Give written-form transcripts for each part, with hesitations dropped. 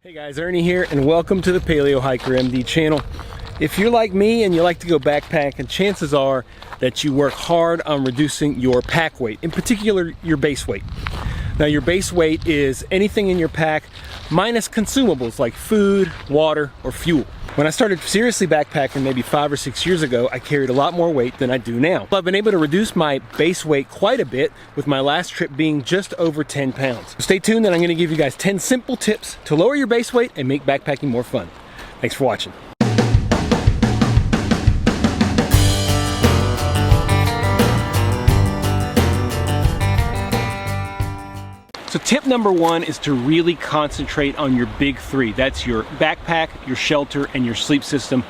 Hey guys, Ernie here and welcome to the Paleo Hiker MD channel. If you're like me and you like to go backpacking, chances are that you work hard on reducing your pack weight, in particular your base weight. Now your base weight is anything in your pack minus consumables like food, water, or fuel. When I started seriously backpacking maybe 5 or 6 years ago, I carried a lot more weight than I do now. I've been able to reduce my base weight quite a bit, with my last trip being just over 10 pounds. So stay tuned and I'm gonna give you guys 10 simple tips to lower your base weight and make backpacking more fun. Thanks for watching. So tip number one is to really concentrate on your big three. That's your backpack, your shelter, and your sleep system.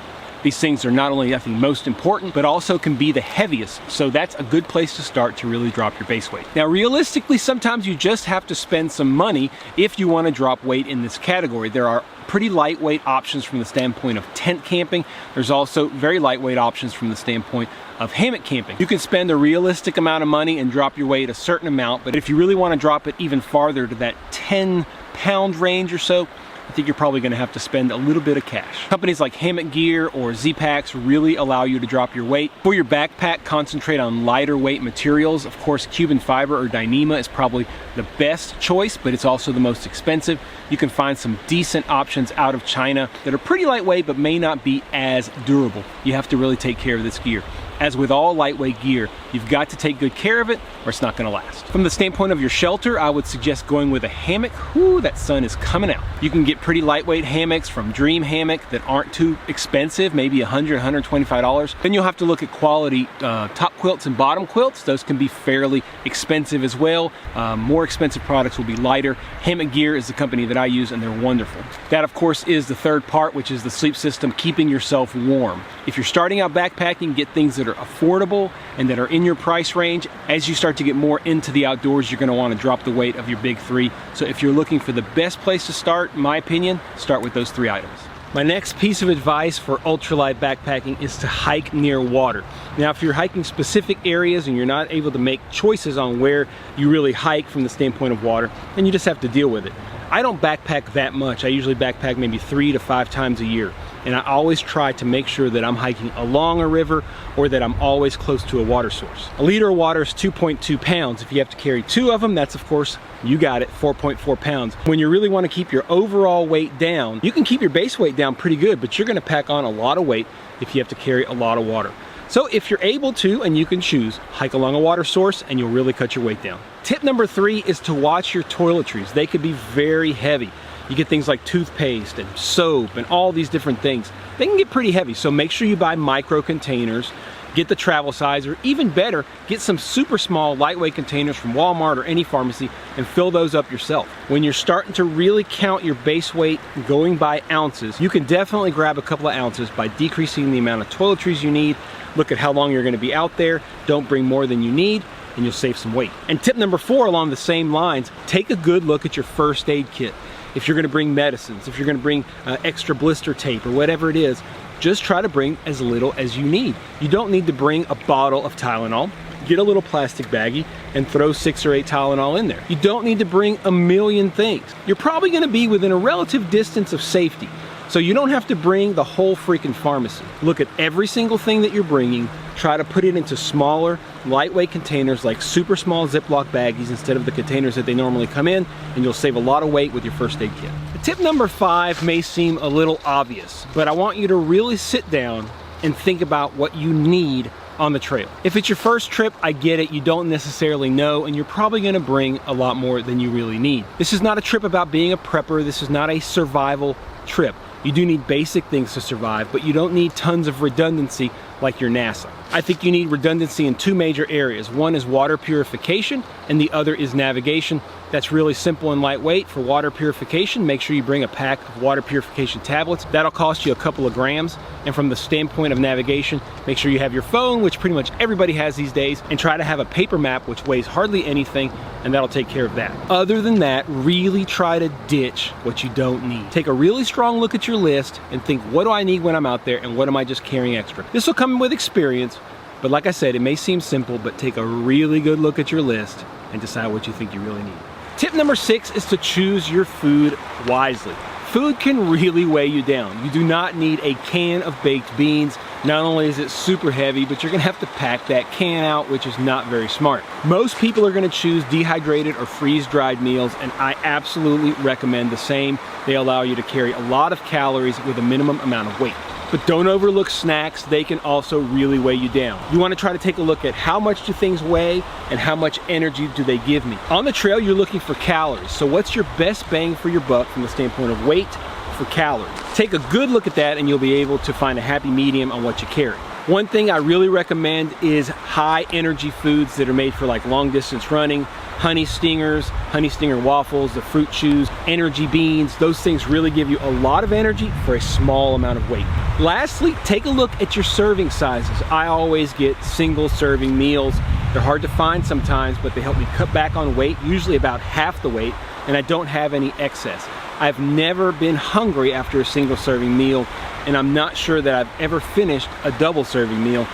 These things are not only, I think, most important, but also can be the heaviest. So that's a good place to start to really drop your base weight. Now, realistically, sometimes you just have to spend some money if you want to drop weight in this category. There are pretty lightweight options from the standpoint of tent camping. There's also very lightweight options from the standpoint of hammock camping. You can spend a realistic amount of money and drop your weight a certain amount, but if you really want to drop it even farther to that 10-pound range or so, I think you're probably going to have to spend a little bit of cash. Companies like Hammock Gear or Z-Packs really allow you to drop your weight. For your backpack, concentrate on lighter weight materials. Of course, Cuban fiber or Dyneema is probably the best choice, but it's also the most expensive. You can find some decent options out of China that are pretty lightweight but may not be as durable. You have to really take care of this gear. As with all lightweight gear, you've got to take good care of it or it's not going to last. From the standpoint of your shelter, I would suggest going with a hammock. Whoo, that sun is coming out. You can get pretty lightweight hammocks from Dream Hammock that aren't too expensive, maybe $100, $125. Then you'll have to look at quality top quilts and bottom quilts. Those can be fairly expensive as well. More expensive products will be lighter. Hammock Gear is the company that I use and they're wonderful. That, of course, is the third part, which is the sleep system, keeping yourself warm. If you're starting out backpacking, get things that are affordable and that are in your price range. As you start to get more into the outdoors, you're going to want to drop the weight of your big three. So if you're looking for the best place to start, in my opinion, start with those 3 items. My next piece of advice for ultralight backpacking is to hike near water. Now, if you're hiking specific areas and you're not able to make choices on where you really hike from the standpoint of water, then you just have to deal with it. I don't backpack that much. I usually backpack maybe 3 to 5 times a year. And I always try to make sure that I'm hiking along a river or that I'm always close to a water source. A liter of water is 2.2 pounds. If you have to carry 2 of them, that's, of course, you got it, 4.4 pounds. When you really want to keep your overall weight down, you can keep your base weight down pretty good, but you're going to pack on a lot of weight if you have to carry a lot of water. So if you're able to, and you can choose, hike along a water source and you'll really cut your weight down. Tip number 3 is to watch your toiletries. They could be very heavy. You get things like toothpaste and soap and all these different things. They can get pretty heavy, so make sure you buy micro containers, get the travel size, or even better, get some super small lightweight containers from Walmart or any pharmacy and fill those up yourself. When you're starting to really count your base weight going by ounces, you can definitely grab a couple of ounces by decreasing the amount of toiletries you need. Look at how long you're going to be out there. Don't bring more than you need, and you'll save some weight. And tip number 4 along the same lines, take a good look at your first aid kit. If you're going to bring medicines, if you're going to bring extra blister tape or whatever it is, just try to bring as little as you need. You don't need to bring a bottle of Tylenol. Get a little plastic baggie and throw 6 or 8 Tylenol in there. You don't need to bring a million things. You're probably going to be within a relative distance of safety. So you don't have to bring the whole freaking pharmacy. Look at every single thing that you're bringing, try to put it into smaller, lightweight containers like super small Ziploc baggies instead of the containers that they normally come in, and you'll save a lot of weight with your first aid kit. Tip number 5 may seem a little obvious, but I want you to really sit down and think about what you need on the trail. If it's your first trip, I get it, you don't necessarily know, and you're probably gonna bring a lot more than you really need. This is not a trip about being a prepper, this is not a survival trip. You do need basic things to survive, but you don't need tons of redundancy like your NASA. I think you need redundancy in 2 major areas. One is water purification, and the other is navigation. That's really simple and lightweight. For water purification, make sure you bring a pack of water purification tablets. That'll cost you a couple of grams. And from the standpoint of navigation, make sure you have your phone, which pretty much everybody has these days, and try to have a paper map which weighs hardly anything, and that'll take care of that. Other than that, really try to ditch what you don't need. Take a really strong look at your list and think, what do I need when I'm out there, and what am I just carrying extra? This will come with experience, but like I said, it may seem simple, but take a really good look at your list and decide what you think you really need. Tip number 6 is to choose your food wisely. Food can really weigh you down. You do not need a can of baked beans. Not only is it super heavy, but you're gonna have to pack that can out, which is not very smart. Most people are gonna choose dehydrated or freeze-dried meals, and I absolutely recommend the same. They allow you to carry a lot of calories with a minimum amount of weight. But don't overlook snacks. They can also really weigh you down. You want to try to take a look at how much do things weigh and how much energy do they give me. On the trail, you're looking for calories. So what's your best bang for your buck from the standpoint of weight for calories? Take a good look at that and you'll be able to find a happy medium on what you carry. One thing I really recommend is high energy foods that are made for like long distance running. Honey stingers, honey stinger waffles, the fruit chews, energy beans. Those things really give you a lot of energy for a small amount of weight. Lastly, take a look at your serving sizes. I always get single serving meals. They're hard to find sometimes, but they help me cut back on weight, usually about half the weight, and I don't have any excess. I've never been hungry after a single serving meal, and I'm not sure that I've ever finished a double serving meal.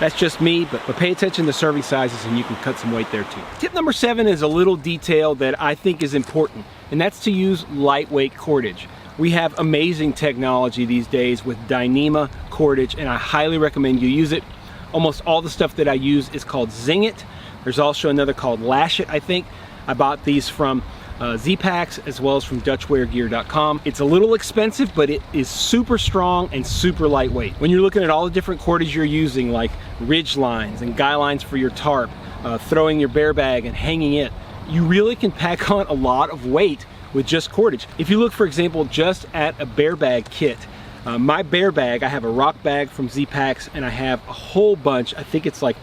That's just me, but pay attention to serving sizes and you can cut some weight there too. Tip number 7 is a little detail that I think is important, and that's to use lightweight cordage. We have amazing technology these days with Dyneema cordage, and I highly recommend you use it. Almost all the stuff that I use is called Zing It. There's also another called Lash It, I think. I bought these from Z-Packs as well as from DutchWearGear.com. It's a little expensive, but it is super strong and super lightweight. When you're looking at all the different cordage you're using, like ridge lines and guy lines for your tarp, throwing your bear bag and hanging it, you really can pack on a lot of weight with just cordage. If you look, for example, just at a bear bag kit, my bear bag, I have a rock bag from Z-Packs and I have a whole bunch, I think it's like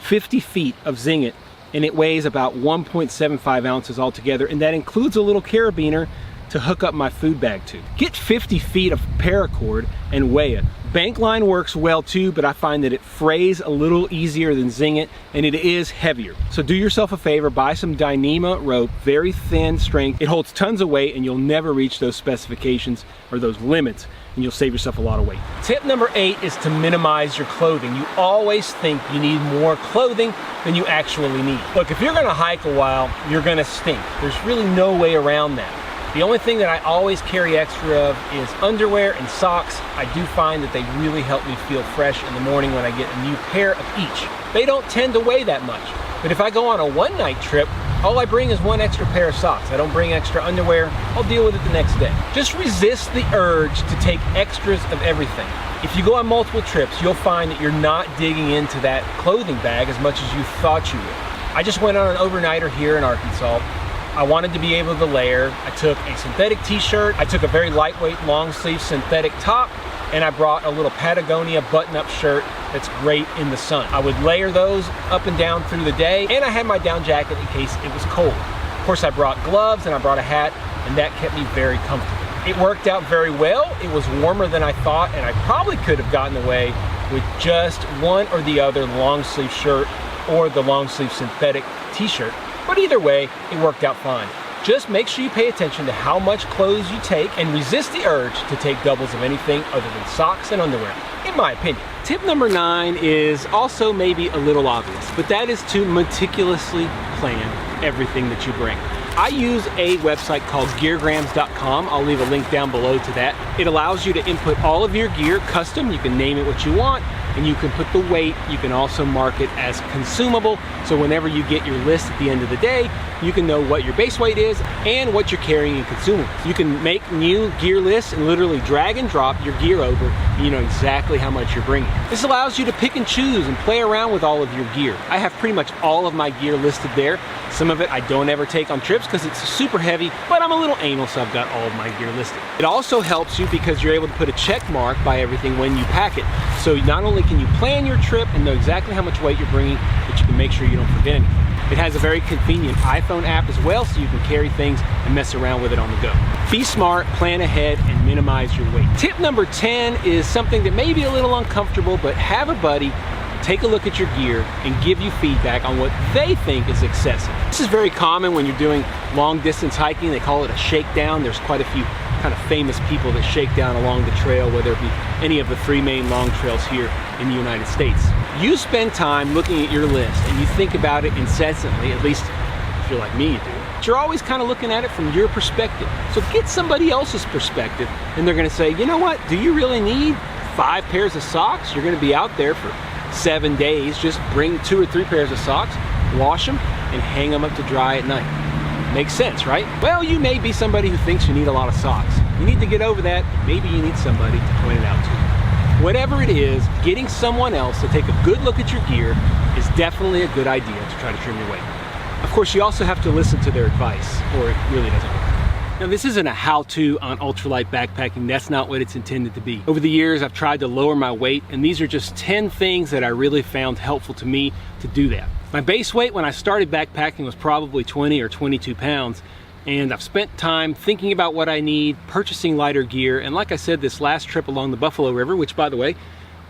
50 feet of Zing It, and it weighs about 1.75 ounces altogether, and that includes a little carabiner to hook up my food bag to. Get 50 feet of paracord and weigh it. Bank line works well too, but I find that it frays a little easier than Zing It, and it is heavier. So do yourself a favor, buy some Dyneema rope, very thin strength. It holds tons of weight and you'll never reach those specifications or those limits, and you'll save yourself a lot of weight. Tip number 8 is to minimize your clothing. You always think you need more clothing than you actually need. Look, if you're gonna hike a while, you're gonna stink. There's really no way around that. The only thing that I always carry extra of is underwear and socks. I do find that they really help me feel fresh in the morning when I get a new pair of each. They don't tend to weigh that much, but if I go on a one-night trip, all I bring is one extra pair of socks. I don't bring extra underwear. I'll deal with it the next day. Just resist the urge to take extras of everything. If you go on multiple trips, you'll find that you're not digging into that clothing bag as much as you thought you would. I just went on an overnighter here in Arkansas. I wanted to be able to layer. I took a synthetic t-shirt, I took a very lightweight long sleeve synthetic top, and I brought a little Patagonia button-up shirt that's great in the sun. I would layer those up and down through the day, and I had my down jacket in case it was cold. Of course, I brought gloves and I brought a hat, and that kept me very comfortable. It worked out very well. It was warmer than I thought, and I probably could have gotten away with just one or the other long sleeve shirt or the long sleeve synthetic t-shirt. But either way, it worked out fine. Just make sure you pay attention to how much clothes you take and resist the urge to take doubles of anything other than socks and underwear, in my opinion. Tip number 9 is also maybe a little obvious, but that is to meticulously plan everything that you bring. I use a website called geargrams.com. I'll leave a link down below to that. It allows you to input all of your gear custom. You can name it what you want, and you can put the weight. You can also mark it as consumable, so whenever you get your list at the end of the day, you can know what your base weight is and what you're carrying in consumables. You can make new gear lists and literally drag and drop your gear over, and you know exactly how much you're bringing. This allows you to pick and choose and play around with all of your gear. I have pretty much all of my gear listed there. Some of it I don't ever take on trips because it's super heavy, but I'm a little anal, so I've got all of my gear listed. It also helps you because you're able to put a check mark by everything when you pack it. So not only can you plan your trip and know exactly how much weight you're bringing, but you can make sure you don't forget anything. It has a very convenient iPhone app as well, so you can carry things and mess around with it on the go. Be smart, plan ahead, and minimize your weight. Tip number 10 is something that may be a little uncomfortable, but have a buddy take a look at your gear and give you feedback on what they think is excessive. This is very common when you're doing long distance hiking. They call it a shakedown. There's quite a few kind of famous people that shake down along the trail, whether it be any of the 3 main long trails here in the United States. You spend time looking at your list and you think about it incessantly, at least if you're like me, you do. But you're always kind of looking at it from your perspective. So get somebody else's perspective, and they're gonna say, you know what, do you really need 5 pairs of socks? You're gonna be out there for 7 days. Just bring 2 or 3 pairs of socks, wash them, and hang them up to dry at night. Makes sense, right? Well, you may be somebody who thinks you need a lot of socks. You need to get over that. Maybe you need somebody to point it out to you. Whatever it is, getting someone else to take a good look at your gear is definitely a good idea to try to trim your weight. Of course, you also have to listen to their advice, or it really doesn't work. Now, this isn't a how-to on ultralight backpacking. That's not what it's intended to be. Over the years, I've tried to lower my weight, and these are just 10 things that I really found helpful to me to do that. My base weight when I started backpacking was probably 20 or 22 pounds, and I've spent time thinking about what I need, purchasing lighter gear, and like I said, this last trip along the Buffalo River, which by the way,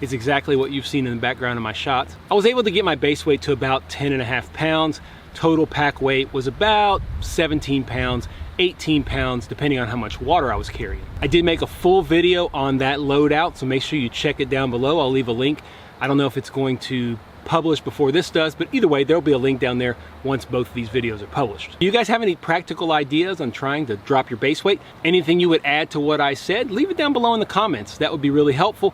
is exactly what you've seen in the background of my shots, I was able to get my base weight to about 10.5 pounds. Total pack weight was about 17 pounds, 18 pounds, depending on how much water I was carrying. I did make a full video on that loadout, so make sure you check it down below. I'll leave a link. I don't know if it's going to publish before this does, but either way, there'll be a link down there once both of these videos are published. Do you guys have any practical ideas on trying to drop your base weight? Anything you would add to what I said? Leave it down below in the comments. That would be really helpful.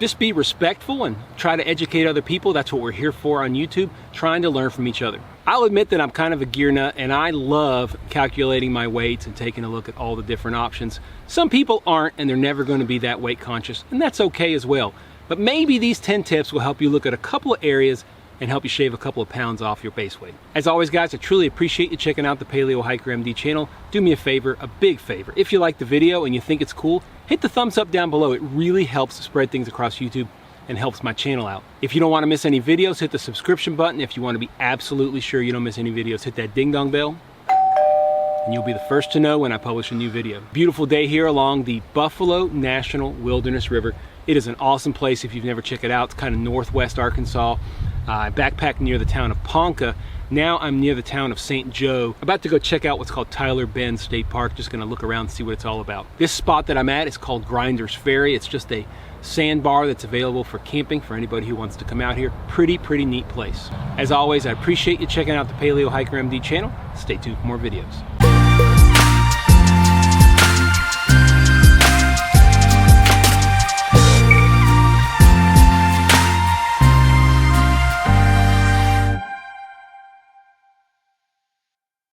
Just be respectful and try to educate other people. That's what we're here for on YouTube, trying to learn from each other. I'll admit that I'm kind of a gear nut, and I love calculating my weights and taking a look at all the different options. Some people aren't, and they're never going to be that weight conscious, and that's okay as well. But maybe these 10 tips will help you look at a couple of areas and help you shave a couple of pounds off your base weight. As always, guys, I truly appreciate you checking out the Paleo Hiker MD channel. Do me a favor, a big favor. If you like the video and you think it's cool, hit the thumbs up down below. It really helps spread things across YouTube and helps my channel out. If you don't want to miss any videos, hit the subscription button. If you want to be absolutely sure you don't miss any videos, hit that ding dong bell, and you'll be the first to know when I publish a new video. Beautiful day here along the Buffalo National Wilderness River. It is an awesome place if you've never checked it out. It's kind of northwest Arkansas. I backpacked near the town of Ponca. Now I'm near the town of St. Joe. About to go check out what's called Tyler Bend State Park. Just gonna look around and see what it's all about. This spot that I'm at is called Grinders Ferry. It's just a sandbar that's available for camping for anybody who wants to come out here. Pretty neat place. As always, I appreciate you checking out the Paleo Hiker MD channel. Stay tuned for more videos.